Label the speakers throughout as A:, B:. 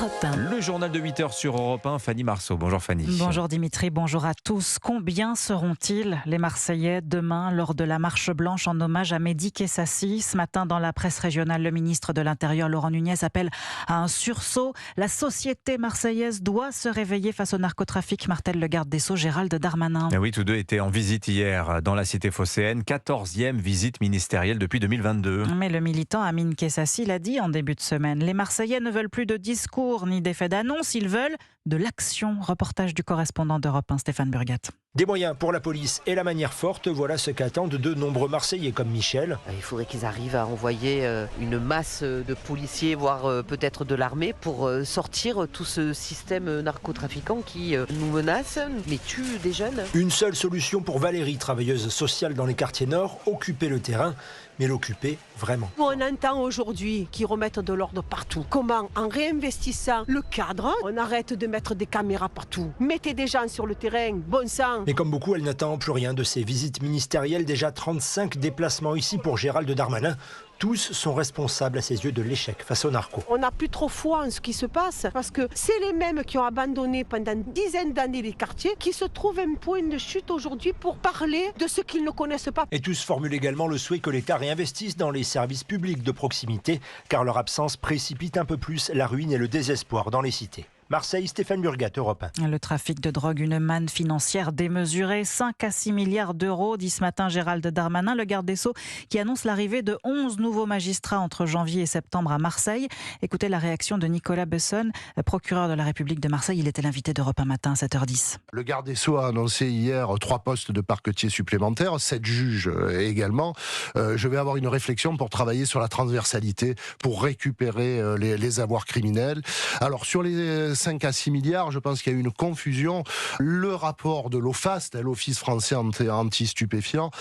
A: Europe 1.
B: Le journal de 8h sur Europe 1, Fanny Marceau. Bonjour Fanny.
A: Bonjour Dimitri, bonjour à tous. Combien seront-ils les Marseillais demain lors de la marche blanche en hommage à Mehdi Kessassi? Ce matin dans la presse régionale, le ministre de l'Intérieur Laurent Nunez appelle à un sursaut. La société marseillaise doit se réveiller face au narcotrafic, martèle le garde des Sceaux Gérald Darmanin.
B: Et oui, tous deux étaient en visite hier dans la cité phocéenne, 14e visite ministérielle depuis 2022.
A: Mais le militant Amine Kessassi l'a dit en début de semaine. Les Marseillais ne veulent plus de discours ni d'effets d'annonce, ils veulent de l'action. Reportage du correspondant d'Europe 1, Stéphane Burgat.
C: Des moyens pour la police et la manière forte, voilà ce qu'attendent de nombreux Marseillais comme Michel.
D: Il faudrait qu'ils arrivent à envoyer une masse de policiers, voire peut-être de l'armée, pour sortir tout ce système narcotrafiquant qui nous menace, mais tue des jeunes.
C: Une seule solution pour Valérie, travailleuse sociale dans les quartiers nord, occuper le terrain, mais l'occuper vraiment.
E: On entend aujourd'hui qu'ils remettent de l'ordre partout. Comment? En réinvestissant le cadre, on arrête de mettre des caméras partout. Mettez des gens sur le terrain, bon sang.
C: Mais comme beaucoup, elle n'attend plus rien de ces visites ministérielles. Déjà 35 déplacements ici pour Gérald Darmanin. Tous sont responsables à ses yeux de l'échec face aux narcos.
E: On n'a plus trop foi en ce qui se passe parce que c'est les mêmes qui ont abandonné pendant une dizaine d'années les quartiers qui se trouvent un point de chute aujourd'hui pour parler de ce qu'ils ne connaissent pas.
C: Et tous formulent également le souhait que l'État réinvestisse dans les services publics de proximité car leur absence précipite un peu plus la ruine et le désespoir dans les cités. Marseille, Stéphane Burgat, Europe 1.
A: Le trafic de drogue, une manne financière démesurée, 5 à 6 milliards d'euros, dit ce matin Gérald Darmanin, le garde des Sceaux, qui annonce l'arrivée de 11 nouveaux magistrats entre janvier et septembre à Marseille. Écoutez la réaction de Nicolas Besson, procureur de la République de Marseille. Il était l'invité d'Europe 1 matin à 7h10.
F: Le garde des Sceaux a annoncé hier 3 postes de parquetiers supplémentaires, 7 juges également. Je vais avoir une réflexion pour travailler sur la transversalité, pour récupérer les avoirs criminels. Alors sur les 5 à 6 milliards, je pense qu'il y a eu une confusion. Le rapport de l'OFAST, l'Office français anti-stupéfiants,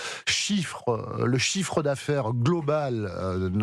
F: le chiffre d'affaires global,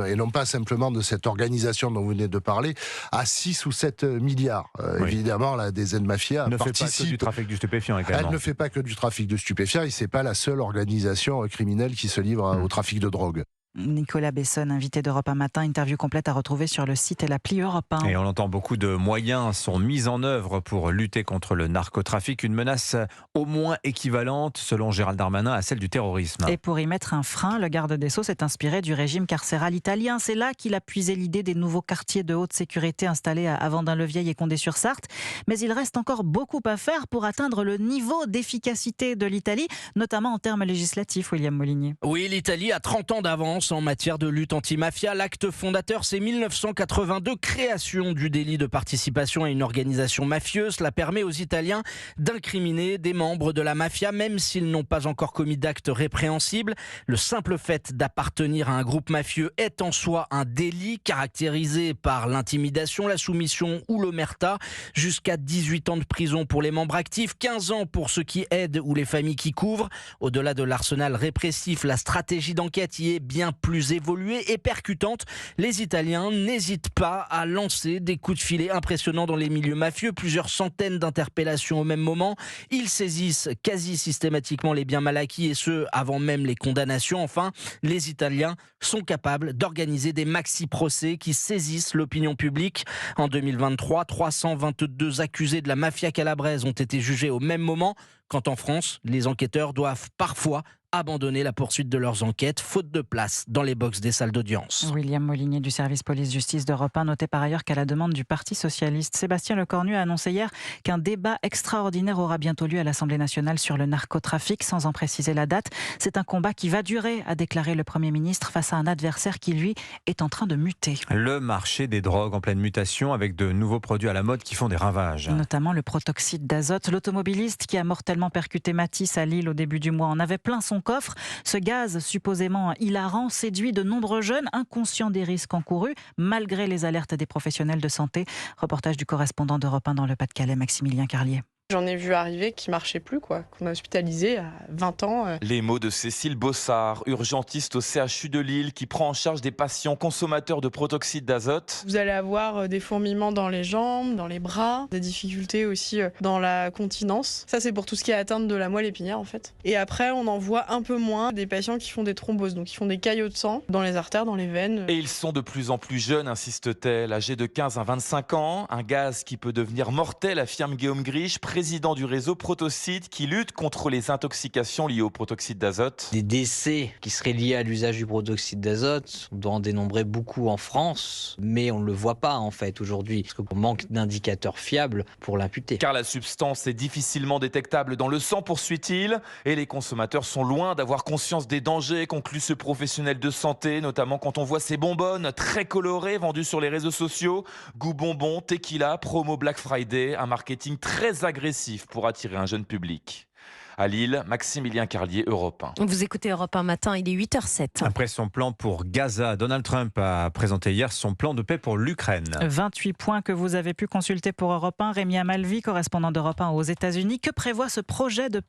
F: et non pas simplement de cette organisation dont vous venez de parler, à 6 ou 7 milliards.
B: Oui.
F: Évidemment, la DZ Mafia
B: ne fait pas que du trafic de stupéfiants également.
F: Elle ne fait pas que du trafic de stupéfiants et c'est pas la seule organisation criminelle qui se livre au trafic de drogue.
A: Nicolas Besson, invité d'Europe 1 matin, interview complète à retrouver sur le site et l'appli Europe 1.
B: Et on entend beaucoup de moyens sont mis en œuvre pour lutter contre le narcotrafic, une menace au moins équivalente, selon Gérald Darmanin, à celle du terrorisme.
A: Et pour y mettre un frein, le garde des Sceaux s'est inspiré du régime carcéral italien. C'est là qu'il a puisé l'idée des nouveaux quartiers de haute sécurité installés à Vendin-le-Vieil et Condé-sur-Sarthe. Mais il reste encore beaucoup à faire pour atteindre le niveau d'efficacité de l'Italie, notamment en termes législatifs, William Molinier.
G: Oui, l'Italie a 30 ans d'avance en matière de lutte anti-mafia. L'acte fondateur, c'est 1982, création du délit de participation à une organisation mafieuse. Cela permet aux Italiens d'incriminer des membres de la mafia, même s'ils n'ont pas encore commis d'actes répréhensibles. Le simple fait d'appartenir à un groupe mafieux est en soi un délit caractérisé par l'intimidation, la soumission ou l'omerta. Jusqu'à 18 ans de prison pour les membres actifs, 15 ans pour ceux qui aident ou les familles qui couvrent. Au-delà de l'arsenal répressif, la stratégie d'enquête y est bien plus évoluée et percutante. Les Italiens n'hésitent pas à lancer des coups de filet impressionnants dans les milieux mafieux. Plusieurs centaines d'interpellations au même moment. Ils saisissent quasi systématiquement les biens mal acquis et ce, avant même les condamnations. Enfin, les Italiens sont capables d'organiser des maxi-procès qui saisissent l'opinion publique. En 2023, 322 accusés de la mafia calabraise ont été jugés au même moment. Quand en France, les enquêteurs doivent parfois abandonner la poursuite de leurs enquêtes, faute de place dans les box des salles d'audience.
A: William Molinier du service police-justice d'Europe 1 notait par ailleurs qu'à la demande du Parti socialiste, Sébastien Lecornu a annoncé hier qu'un débat extraordinaire aura bientôt lieu à l'Assemblée nationale sur le narcotrafic, sans en préciser la date. C'est un combat qui va durer, a déclaré le Premier ministre, face à un adversaire qui, lui, est en train de muter.
B: Le marché des drogues en pleine mutation avec de nouveaux produits à la mode qui font des ravages.
A: Notamment le protoxyde d'azote. L'automobiliste qui a mortellement percuté Matisse à Lille au début du mois en avait plein son coffre. Ce gaz supposément hilarant séduit de nombreux jeunes inconscients des risques encourus, malgré les alertes des professionnels de santé. Reportage du correspondant d'Europe 1 dans le Pas-de-Calais, Maximilien Carlier.
H: J'en ai vu arriver qui marchaient plus, qu'on a hospitalisé à 20 ans.
I: Les mots de Cécile Bossard, urgentiste au CHU de Lille, qui prend en charge des patients consommateurs de protoxyde d'azote.
H: Vous allez avoir des fourmillements dans les jambes, dans les bras, des difficultés aussi dans la continence. Ça, c'est pour tout ce qui est atteinte de la moelle épinière, en fait. Et après, on en voit un peu moins des patients qui font des thromboses, donc qui font des caillots de sang dans les artères, dans les veines.
I: Et ils sont de plus en plus jeunes, insiste-t-elle, âgés de 15 à 25 ans. Un gaz qui peut devenir mortel, affirme Guillaume Griche, président du réseau Protocyte, qui lutte contre les intoxications liées au protoxyde d'azote.
J: Des décès qui seraient liés à l'usage du protoxyde d'azote, on doit en dénombrer beaucoup en France, mais on ne le voit pas en fait aujourd'hui, parce qu'on manque d'indicateurs fiables pour l'imputer.
I: Car la substance est difficilement détectable dans le sang, poursuit-il, et les consommateurs sont loin d'avoir conscience des dangers, conclut ce professionnel de santé, notamment quand on voit ces bonbonnes très colorées vendues sur les réseaux sociaux. Goût bonbon, tequila, promo Black Friday, un marketing très agressif pour attirer un jeune public. À Lille, Maximilien Carlier, Europe 1.
K: Vous écoutez Europe 1 matin, il est 8h07.
B: Après son plan pour Gaza, Donald Trump a présenté hier son plan de paix pour l'Ukraine.
A: 28 points que vous avez pu consulter pour Europe 1. Rémi Amalvi, correspondant d'Europe 1 aux États-Unis. Que prévoit ce projet de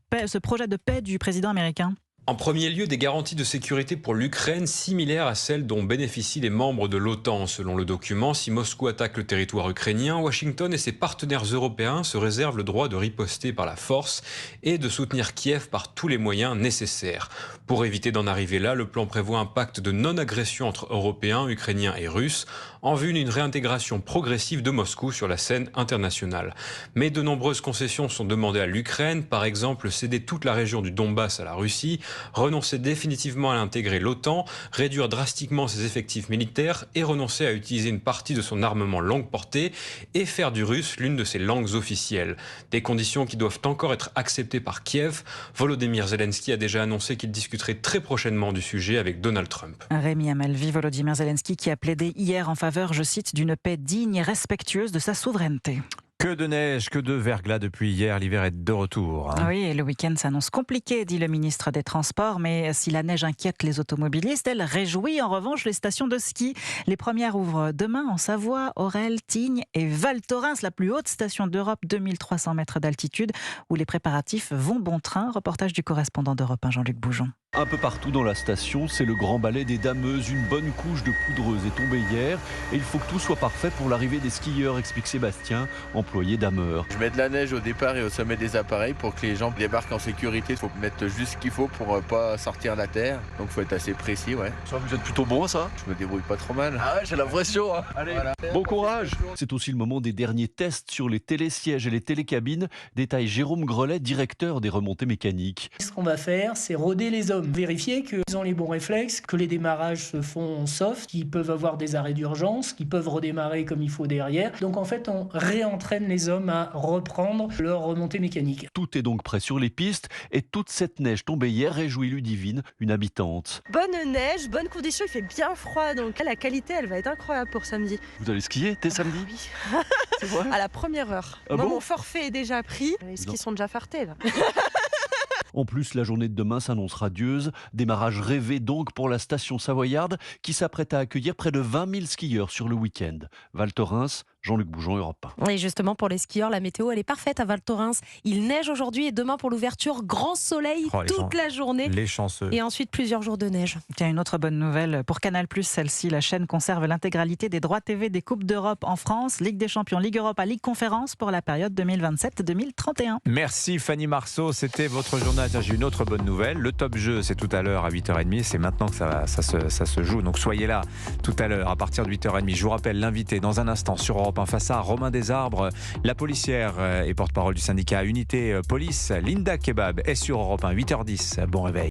A: paix du président américain ?
L: En premier lieu, des garanties de sécurité pour l'Ukraine similaires à celles dont bénéficient les membres de l'OTAN. Selon le document, si Moscou attaque le territoire ukrainien, Washington et ses partenaires européens se réservent le droit de riposter par la force et de soutenir Kiev par tous les moyens nécessaires. Pour éviter d'en arriver là, le plan prévoit un pacte de non-agression entre Européens, Ukrainiens et Russes en vue d'une réintégration progressive de Moscou sur la scène internationale. Mais de nombreuses concessions sont demandées à l'Ukraine, par exemple céder toute la région du Donbass à la Russie, renoncer définitivement à intégrer l'OTAN, réduire drastiquement ses effectifs militaires et renoncer à utiliser une partie de son armement longue portée et faire du russe l'une de ses langues officielles. Des conditions qui doivent encore être acceptées par Kiev. Volodymyr Zelensky a déjà annoncé qu'il discuterait très prochainement du sujet avec Donald Trump.
A: Rémi Amalvi, Volodymyr Zelensky qui a plaidé hier en faveur, je cite, d'une paix digne et respectueuse de sa souveraineté.
B: Que de neige, que de verglas depuis hier, l'hiver est de retour.
A: Oui, et le week-end s'annonce compliqué, dit le ministre des Transports, mais si la neige inquiète les automobilistes, elle réjouit en revanche les stations de ski. Les premières ouvrent demain en Savoie, Orel, Tignes et Val Thorens, la plus haute station d'Europe, 2300 mètres d'altitude, où les préparatifs vont bon train. Reportage du correspondant d'Europe 1, Jean-Luc Boujon.
M: Un peu partout dans la station, c'est le grand balai des dameuses. Une bonne couche de poudreuse est tombée hier et il faut que tout soit parfait pour l'arrivée des skieurs, explique Sébastien, employé dameur.
N: Je mets de la neige au départ et au sommet des appareils pour que les gens débarquent en sécurité. Il faut mettre juste ce qu'il faut pour pas sortir la terre. Donc il faut être assez précis, ouais.
M: Ça, vous êtes plutôt bon, ça ?
N: Je me débrouille pas trop mal.
M: Ah ouais, j'ai l'impression. Hein. Allez,
N: voilà.
M: Bon courage. C'est aussi le moment des derniers tests sur les télésièges et les télécabines. Détaille Jérôme Grelet, directeur des remontées mécaniques.
O: Ce qu'on va faire, c'est roder les hommes, vérifier qu'ils ont les bons réflexes, que les démarrages se font soft, qu'ils peuvent avoir des arrêts d'urgence, qu'ils peuvent redémarrer comme il faut derrière. Donc en fait, on réentraîne les hommes à reprendre leur remontée mécanique.
M: Tout est donc prêt sur les pistes et toute cette neige tombée hier réjouit Ludivine, une habitante.
P: Bonne neige, bonne condition, il fait bien froid, donc la qualité elle va être incroyable pour samedi.
M: Vous allez skier dès samedi ?
P: Oui.
M: C'est vrai ?
P: À la première heure.
M: Ah
P: Moi,
M: bon ?
P: mon forfait est déjà pris. Les skis sont déjà fartés là.
M: En plus, la journée de demain s'annonce radieuse. Démarrage rêvé donc pour la station savoyarde qui s'apprête à accueillir près de 20 000 skieurs sur le week-end. Val Thorens, Jean-Luc Boujon, Europe 1.
K: Et justement, pour les skieurs, la météo, elle est parfaite à Val Thorens. Il neige aujourd'hui et demain pour l'ouverture, grand soleil toute la journée.
B: Les chanceux.
K: Et ensuite, plusieurs jours de neige.
A: Tiens, une autre bonne nouvelle pour Canal+, celle-ci, la chaîne conserve l'intégralité des droits TV des Coupes d'Europe en France, Ligue des Champions, Ligue Europa, Ligue Conférence pour la période 2027-2031.
B: Merci Fanny Marceau, c'était votre journal. J'ai une autre bonne nouvelle. Le top jeu, c'est tout à l'heure à 8h30. C'est maintenant que ça se joue. Donc soyez là tout à l'heure à partir de 8h30. Je vous rappelle l'invité dans un instant sur Europe 1 face à Romain Desarbres, la policière et porte-parole du syndicat Unité Police, Linda Kebab est sur Europe 1, 8h10. Bon réveil.